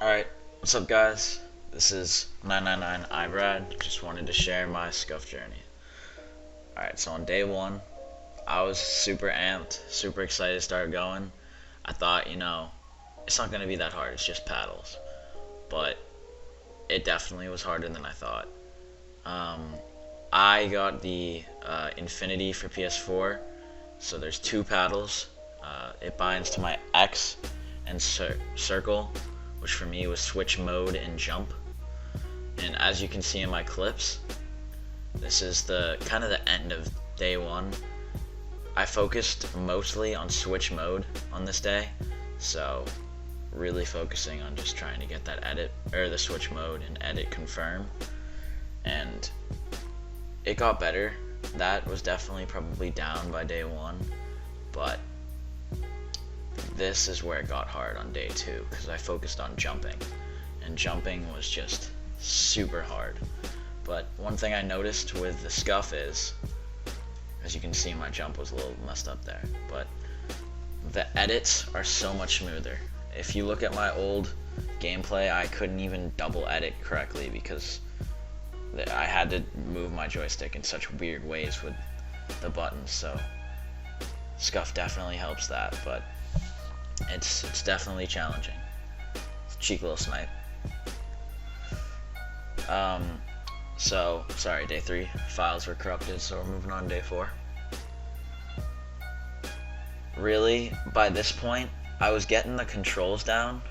Alright, what's up guys? This is 999 iBRAD. Just wanted to share my SCUF journey. Alright, so on day one, I was super amped, super excited to start going. I thought, it's not going to be that hard, it's just paddles. But it definitely was harder than I thought. I got the Infinity for PS4, so there's two paddles. It binds to my X and circle, which for me was switch mode and jump. And as you can see in my clips, this is the kind of the end of day one. I focused mostly on switch mode on this day, so really focusing on just trying to get that edit or the switch mode and edit confirm, and it got better. That was definitely probably down by day one, but this is where it got hard on day two because I focused on jumping, and jumping was just super hard. But one thing I noticed with the SCUF is, as you can see, my jump was a little messed up there, but the edits are so much smoother. If you look at my old gameplay, I couldn't even double edit correctly because I had to move my joystick in such weird ways with the buttons, so SCUF definitely helps that, but it's definitely challenging. It's a cheeky little snipe. So, sorry, day 3, files were corrupted, so we're moving on to day 4. Really, by this point, I was getting the controls down.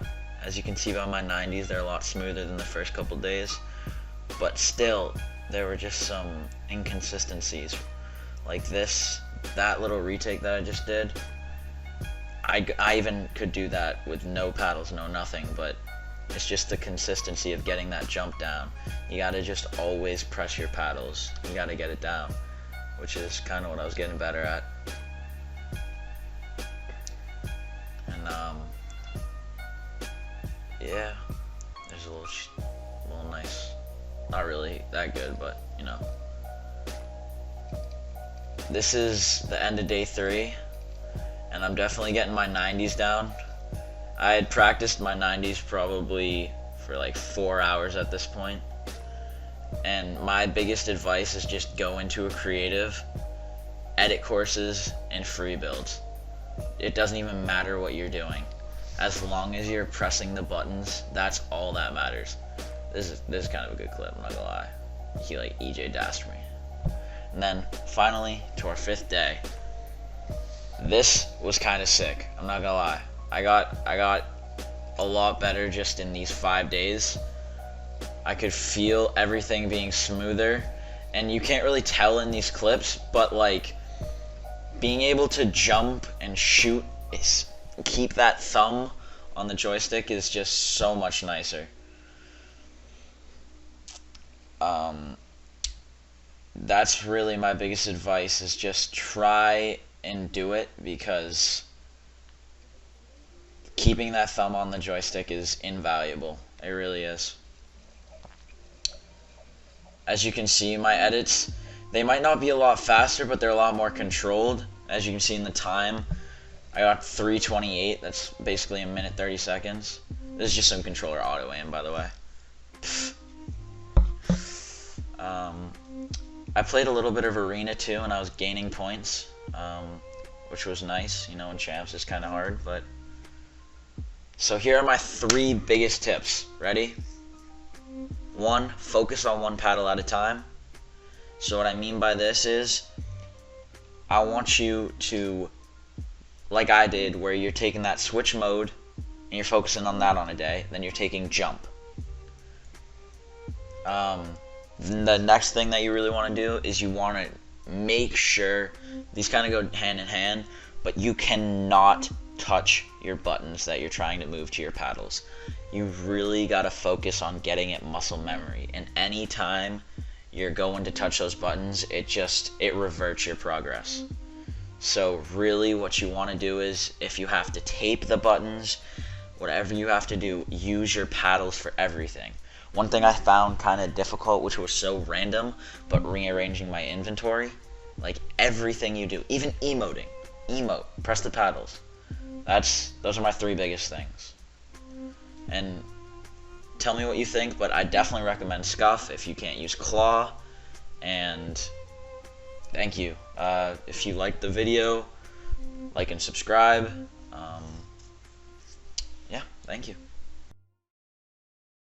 As you can see by my 90s, they're a lot smoother than the first couple days, but still, there were just some inconsistencies. Like that little retake that I just did, I even could do that with no paddles, no nothing, but it's just the consistency of getting that jump down. You gotta just always press your paddles. You gotta get it down, which is kind of what I was getting better at. And yeah, there's a little nice, not really that good, but this is the end of day 3, and I'm definitely getting my 90s down. I had practiced my 90s probably for like 4 hours at this point, and my biggest advice is just go into a creative, edit courses, and free builds. It doesn't even matter what you're doing. As long as you're pressing the buttons, that's all that matters. This is kind of a good clip, I'm not gonna lie. He like EJ dashed me. And then finally to our 5th day. This was kind of sick, I'm not gonna lie. I got a lot better just in these 5 days. I could feel everything being smoother, and you can't really tell in these clips, but like being able to jump and shoot, keep that thumb on the joystick is just so much nicer. That's really my biggest advice, is just try and do it, because keeping that thumb on the joystick is invaluable. It really is. As you can see, my edits, they might not be a lot faster, but they're a lot more controlled. As you can see in the time, I got 3:28. That's basically a minute 30 seconds. This is just some controller auto aim, by the way. I played a little bit of arena too, and I was gaining points, which was nice. In champs it's kind of hard, but. So here are my 3 biggest tips. Ready? 1, focus on one paddle at a time. So what I mean by this is, I want you to, like I did, where you're taking that switch mode and you're focusing on that on a day, then you're taking jump. The next thing that you really want to do is you want to make sure, these kind of go hand in hand, but you cannot touch your buttons that you're trying to move to your paddles. You really got to focus on getting it muscle memory, and anytime you're going to touch those buttons, it reverts your progress. So really what you want to do is, if you have to tape the buttons, whatever you have to do, use your paddles for everything. One thing I found kind of difficult, which was so random, but rearranging my inventory, like everything you do, even emote, press the paddles. Those are my 3 biggest things. And tell me what you think, but I definitely recommend SCUF if you can't use claw. And thank you. If you liked the video, like and subscribe. Yeah, thank you.